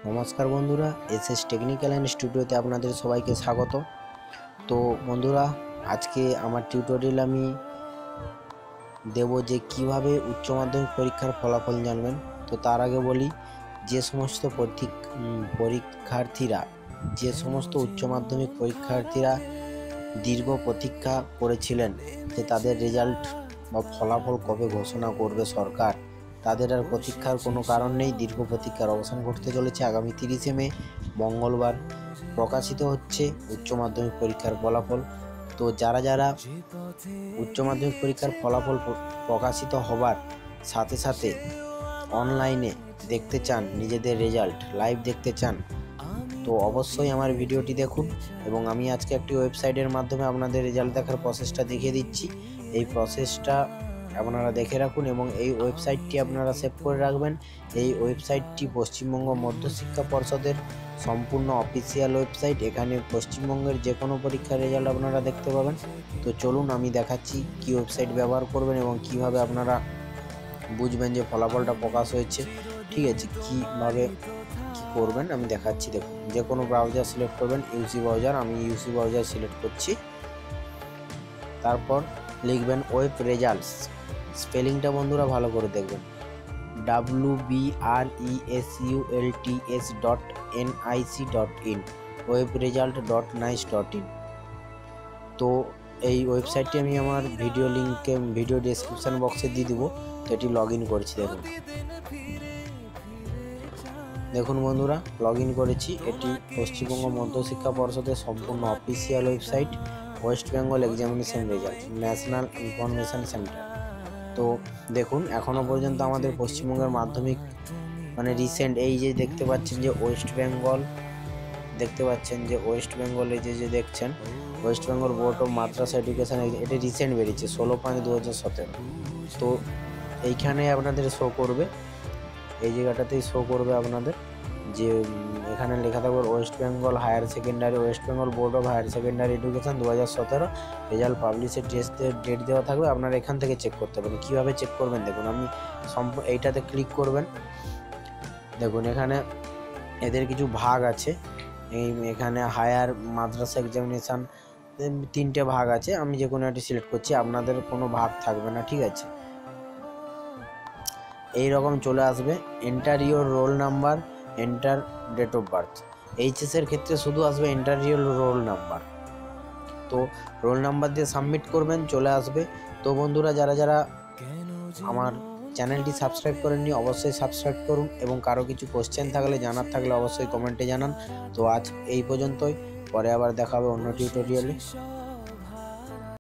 নমস্কার বন্ধুরা, SS technical and স্টুডিওতে আপনাদের সবাইকে স্বাগত। তো বন্ধুরা, আজকে আমার টিউটোরিয়াল আমি দেব যে কিভাবে উচ্চ মাধ্যমিক পরীক্ষার ফলাফল জানবেন। তো তার আগে বলি, যে সমস্ত উচ্চ মাধ্যমিক পরীক্ষার্থীরা দীর্ঘ প্রতীক্ষা করেছিলেন যে তাদের রেজাল্ট বা ফলাফল কবে ঘোষণা করবে সরকার, তাদের আর প্রতীক্ষার কোনো কারণ নেই। দীর্ঘ প্রতীক্ষার অবসান ঘটতে চলেছে। আগামী 30শে মে মঙ্গলবার প্রকাশিত হচ্ছে উচ্চ মাধ্যমিক পরীক্ষার ফলাফল। তো যারা উচ্চ মাধ্যমিক পরীক্ষার ফলাফল প্রকাশিত হবার সাথে সাথে অনলাইনে দেখতে চান, নিজেদের রেজাল্ট লাইভ দেখতে চান, তো অবশ্যই আমার ভিডিওটি দেখুন। এবং আমি আজকে একটি ওয়েবসাইটের মাধ্যমে আপনাদের রেজাল্ট দেখার প্রসেসটা দেখিয়ে দিচ্ছি। এই প্রসেসটা আপনারা দেখে রাখুন এবং এই ওয়েবসাইটটি আপনারা সেভ করে রাখবেন। এই ওয়েবসাইটটি পশ্চিমবঙ্গ মধ্যশিক্ষা পর্ষদের সম্পূর্ণ অফিসিয়াল ওয়েবসাইট। এখানে পশ্চিমবঙ্গের যে কোনো পরীক্ষার রেজাল্ট আপনারা দেখতে পাবেন। তো চলুন আমি দেখাচ্ছি কি ওয়েবসাইট ব্যবহার করবেন এবং কিভাবে আপনারা বুঝবেন যে ফলাফলটা প্রকাশ হয়েছে। ঠিক আছে, কিভাবে কি করবেন আমি দেখাচ্ছি। দেখুন, যে কোনো ব্রাউজার সিলেক্ট করবেন, ইউসি ব্রাউজার। আমি ইউসি ব্রাউজার সিলেক্ট করছি। তারপর লিখবেন ওয়েব রেজাল্টস। স্পেলিংটা বন্ধুরা ভালো করে দেখবেন, webresults.nic.in, webresult.nice.in। তো এই ওয়েবসাইটটি আমি আমার ভিডিও ডেসক্রিপশন বক্সে দিয়ে দেবো। তো এটি লগ ইন করছি। দেখুন বন্ধুরা, লগ ইন করেছি। এটি পশ্চিমবঙ্গ মধ্যশিক্ষা পর্ষদের সম্পূর্ণ official website, West Bengal examination result, national information centre. তো দেখুন, এখনও পর্যন্ত আমাদের পশ্চিমবঙ্গের মাধ্যমিক রিসেন্ট এই যে দেখতে পাচ্ছেন যে ওয়েস্ট বেঙ্গল এই যে দেখছেন, West Bengal board of Madrasa education, এটি রিসেন্ট বেরিয়েছে 16/5/2017। তো এইখানে আপনাদের শো করবে, এই জায়গাটাতেই শো করবে আপনাদের যে এখানে লেখা থাকবে West Bengal board of higher secondary education 2017 result পাবলিশের ডেট দেওয়া থাকবে। আপনারা এখান থেকে চেক করতে পারেন। কীভাবে চেক করবেন দেখুন, আমি এইটাতে ক্লিক করবেন। দেখুন, এখানে এদের কিছু ভাগ আছে। এখানে হায়ার মাদ্রাসা এক্সামিনেশান 3টে ভাগ আছে। আমি যে কোনো একটি সিলেক্ট করছি, আপনাদের কোনো ভাগ থাকবে না। ঠিক আছে, এই রকম চলে আসবে। Enter your roll number, enter date of birth. এইচএসের ক্ষেত্রে শুধু আসবে এন্টার ইওর রোল নাম্বার। তো রোল নাম্বার দিয়ে সাবমিট করবেন, চলে আসবে। তো বন্ধুরা, যারা আমার চ্যানেলটি সাবস্ক্রাইব করেননি অবশ্যই সাবস্ক্রাইব করুন এবং কারো কিছু কোশ্চেন থাকলে জানার থাকলে অবশ্যই কমেন্টে জানান। তো আজ এই পর্যন্তই, পরে আবার দেখা হবে অন্য টিউটোরিয়ালে।